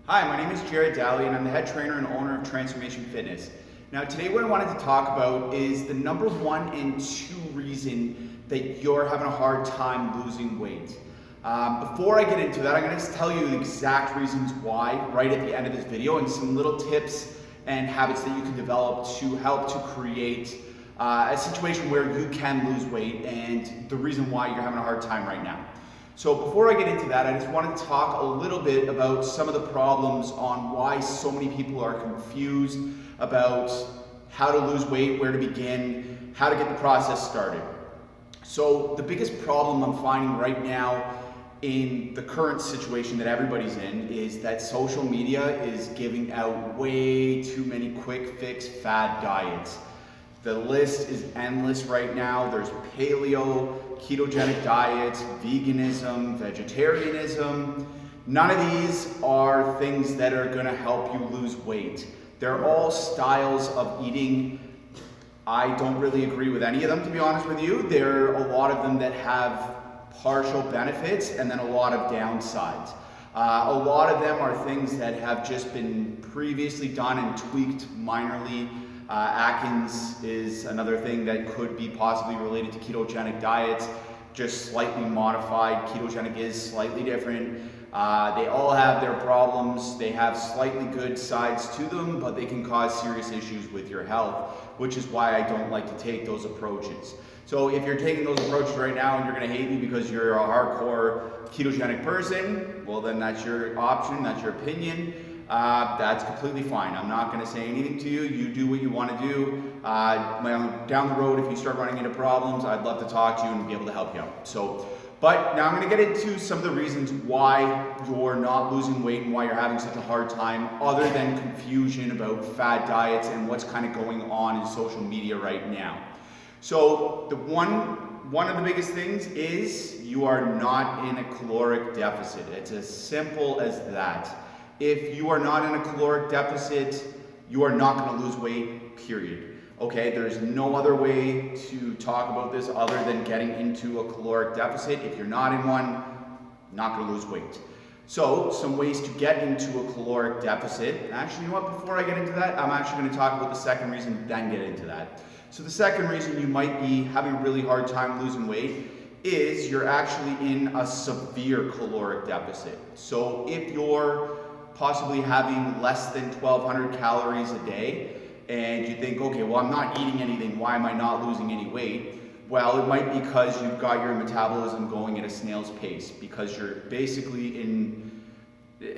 Hi, my name is Jared Daly and I'm the head trainer and owner of Transformation Fitness. Now today what I wanted to talk about is the number 1 and 2 reason that you're having a hard time losing weight. Before I get into that, I'm going to tell you the exact reasons why right at the end of this video and some little tips and habits that you can develop to help to create a situation where you can lose weight and the reason why you're having a hard time right now. So before I get into that, I just want to talk a little bit about some of the problems on why so many people are confused about how to lose weight, where to begin, how to get the process started. So the biggest problem I'm finding right now in the current situation that everybody's in is that social media is giving out way too many quick fix fad diets. The list is endless right now. There's paleo, ketogenic diets, veganism, vegetarianism. None of these are things that are going to help you lose weight. They're all styles of eating. I don't really agree with any of them, to be honest with you. There are a lot of them that have partial benefits and then a lot of downsides. A lot of them are things that have just been previously done and tweaked minorly. Atkins is another thing that could be possibly related to ketogenic diets, just slightly modified. Ketogenic is slightly different. They all have their problems. They have slightly good sides to them, but they can cause serious issues with your health, which is why I don't like to take those approaches. So if you're taking those approaches right now and you're going to hate me because you're a hardcore ketogenic person, well then that's your option, that's your opinion. That's completely fine. I'm not going to say anything to you. You do what you want to do. Down the road, if you start running into problems, I'd love to talk to you and be able to help you out. But now I'm going to get into some of the reasons why you're not losing weight and why you're having such a hard time, other than confusion about fad diets and what's kind of going on in social media right now. So the one of the biggest things is you are not in a caloric deficit. It's as simple as that. If you are not in a caloric deficit, you are not going to lose weight, period. Okay, there's no other way to talk about this other than getting into a caloric deficit. If you're not in one, not going to lose weight. So, some ways to get into a caloric deficit. Actually, you know what, before I get into that, I'm actually going to talk about the second reason, then get into that. So the second reason you might be having a really hard time losing weight is you're actually in a severe caloric deficit. So if you're possibly having less than 1,200 calories a day, and you think, okay, well, I'm not eating anything, why am I not losing any weight? Well, it might be because you've got your metabolism going at a snail's pace, because you're basically in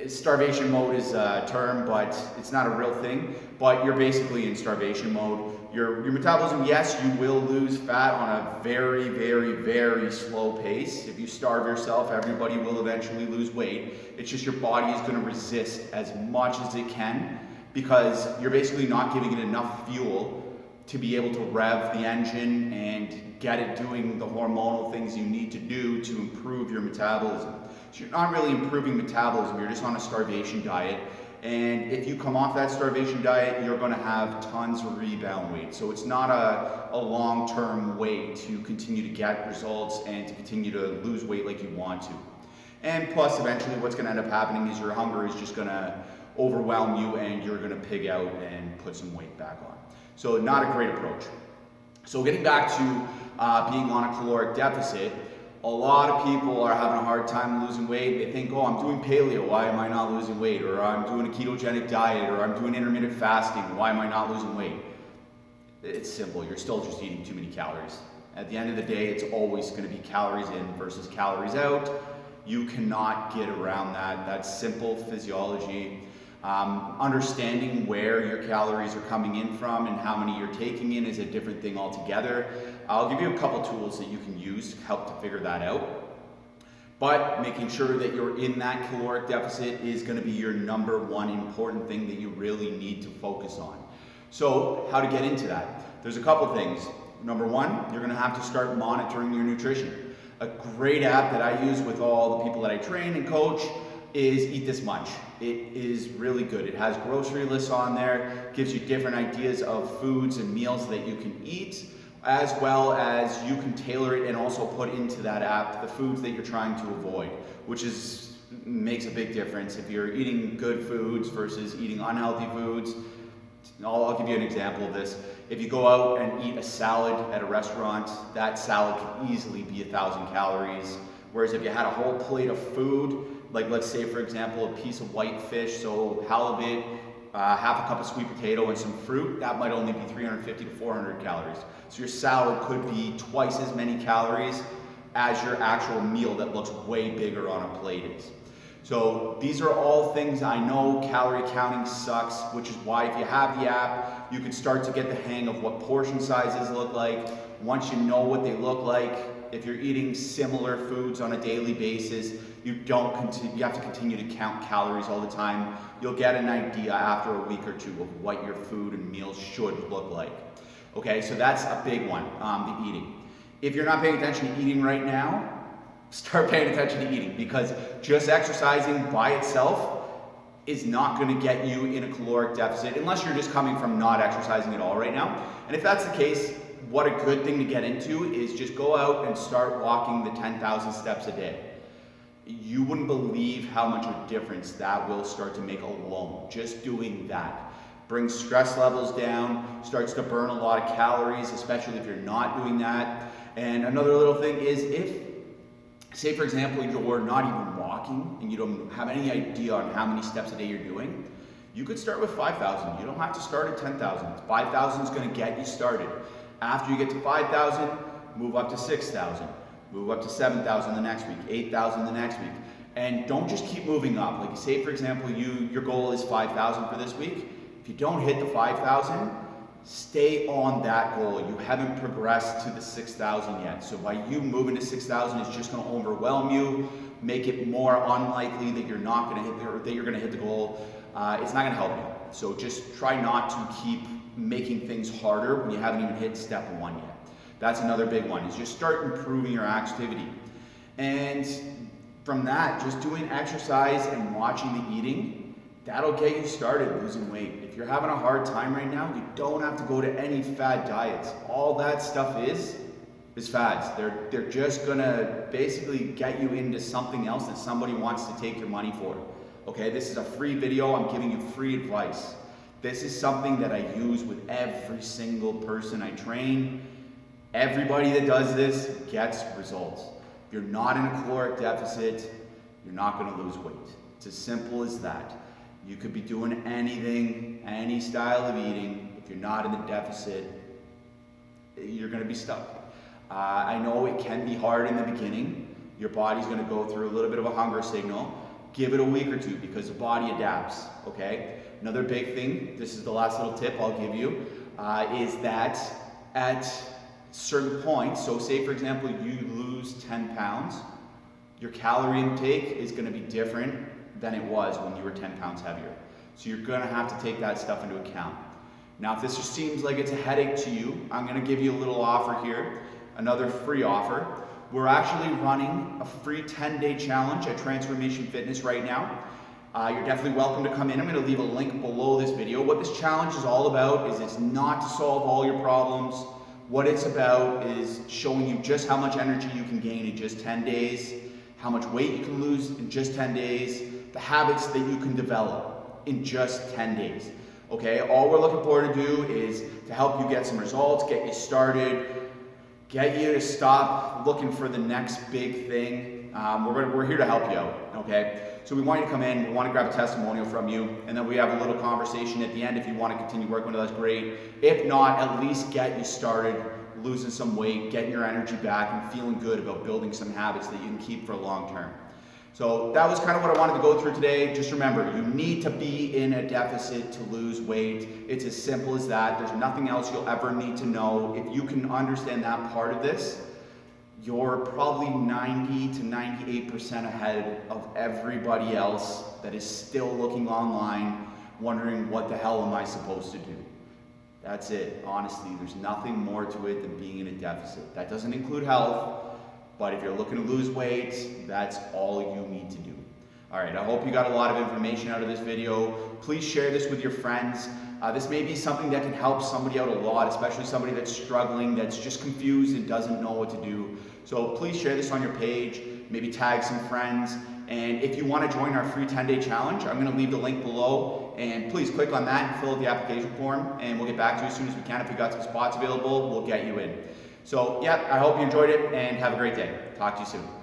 starvation mode is a term, but it's not a real thing, but you're basically in starvation mode. Your metabolism, yes, you will lose fat on a very, very, very slow pace. If you starve yourself, everybody will eventually lose weight. It's just your body is going to resist as much as it can because you're basically not giving it enough fuel to be able to rev the engine and get it doing the hormonal things you need to do to improve your metabolism. So you're not really improving metabolism, you're just on a starvation diet. And if you come off that starvation diet, you're going to have tons of rebound weight. So it's not a long-term way to continue to get results and to continue to lose weight like you want to. And plus, eventually what's going to end up happening is your hunger is just going to overwhelm you and you're going to pig out and put some weight back on. So not a great approach. So getting back to being on a caloric deficit, a lot of people are having a hard time losing weight. They think, oh, I'm doing paleo, why am I not losing weight? Or I'm doing a ketogenic diet, or I'm doing intermittent fasting, why am I not losing weight? It's simple, you're still just eating too many calories. At the end of the day, it's always going to be calories in versus calories out. You cannot get around that. That's simple physiology. Understanding where your calories are coming in from and how many you're taking in is a different thing altogether. I'll give you a couple tools that you can use to help to figure that out. But making sure that you're in that caloric deficit is going to be your number one important thing that you really need to focus on. So how to get into that? There's a couple things. Number one, you're going to have to start monitoring your nutrition. A great app that I use with all the people that I train and coach is Eat This Much. It is really good. It has grocery lists on there, gives you different ideas of foods and meals that you can eat, as well as you can tailor it and also put into that app the foods that you're trying to avoid, which is makes a big difference. If you're eating good foods versus eating unhealthy foods, I'll give you an example of this. If you go out and eat a salad at a restaurant, that salad can easily be 1,000 calories. Whereas if you had a whole plate of food, like let's say for example, a piece of white fish, so halibut, half a cup of sweet potato and some fruit, that might only be 350 to 400 calories. So your salad could be twice as many calories as your actual meal that looks way bigger on a plate is. So these are all things I know. Calorie counting sucks, which is why if you have the app, you can start to get the hang of what portion sizes look like. Once you know what they look like, if you're eating similar foods on a daily basis, you have to continue to count calories all the time. You'll get an idea after a week or two of what your food and meals should look like. Okay, so that's a big one, the eating. If you're not paying attention to eating right now, start paying attention to eating, because just exercising by itself is not going to get you in a caloric deficit unless you're just coming from not exercising at all right now. And if that's the case, what a good thing to get into is just go out and start walking the 10,000 steps a day. You wouldn't believe how much of a difference that will start to make alone. Just doing that brings stress levels down, starts to burn a lot of calories, especially if you're not doing that. And another little thing is, if, say for example, you're not even walking and you don't have any idea on how many steps a day you're doing, you could start with 5,000. You don't have to start at 10,000. 5,000 is going to get you started. After you get to 5,000, move up to 6,000. Move up to 7,000 the next week, 8,000 the next week. And don't just keep moving up. Like say for example, your goal is 5,000 for this week. If you don't hit the 5,000, stay on that goal. You haven't progressed to the 6,000 yet. So by you moving to 6,000, it's just going to overwhelm you, make it more unlikely that you're not going to hit the goal. It's not going to help you. So just try not to keep making things harder when you haven't even hit step one yet. That's another big one, is just start improving your activity. And from that, just doing exercise and watching the eating, that'll get you started losing weight. If you're having a hard time right now, you don't have to go to any fad diets. All that stuff is fads. They're just gonna basically get you into something else that somebody wants to take your money for. Okay, this is a free video. I'm giving you free advice. This is something that I use with every single person I train. Everybody that does this gets results. If you're not in a caloric deficit, you're not going to lose weight. It's as simple as that. You could be doing anything, any style of eating. If you're not in the deficit, you're going to be stuck. I know it can be hard in the beginning. Your body's going to go through a little bit of a hunger signal. Give it a week or two, because the body adapts, okay? Another big thing, this is the last little tip I'll give you, is that at certain points, so say for example you lose 10 pounds, your calorie intake is going to be different than it was when you were 10 pounds heavier. So you're going to have to take that stuff into account. Now if this just seems like it's a headache to you, I'm going to give you a little offer here, another free offer. We're actually running a free 10-day challenge at Transformation Fitness right now. You're definitely welcome to come in. I'm going to leave a link below this video. What this challenge is all about is it's not to solve all your problems. What it's about is showing you just how much energy you can gain in just 10 days, how much weight you can lose in just 10 days, the habits that you can develop in just 10 days. Okay, all we're looking for to do is to help you get some results, get you started, get you to stop looking for the next big thing. We're here to help you out, okay? So we want you to come in, we want to grab a testimonial from you, and then we have a little conversation at the end. If you want to continue working with us, great. If not, at least get you started losing some weight, getting your energy back, and feeling good about building some habits that you can keep for long term. So that was kind of what I wanted to go through today. Just remember, you need to be in a deficit to lose weight. It's as simple as that. There's nothing else you'll ever need to know. If you can understand that part of this, you're probably 90 to 98% ahead of everybody else that is still looking online, wondering what the hell am I supposed to do? That's it. Honestly, there's nothing more to it than being in a deficit. That doesn't include health, but if you're looking to lose weight, that's all you need to do. All right, I hope you got a lot of information out of this video. Please share this with your friends. This may be something that can help somebody out a lot, especially somebody that's struggling, that's just confused and doesn't know what to do. So please share this on your page, maybe tag some friends, And if you want to join our free 10-day challenge, I'm going to leave the link below, and please click on that and fill out the application form, and we'll get back to you as soon as we can. If we got some spots available, we'll get you in. So yeah, I hope you enjoyed it and have a great day. Talk to you soon.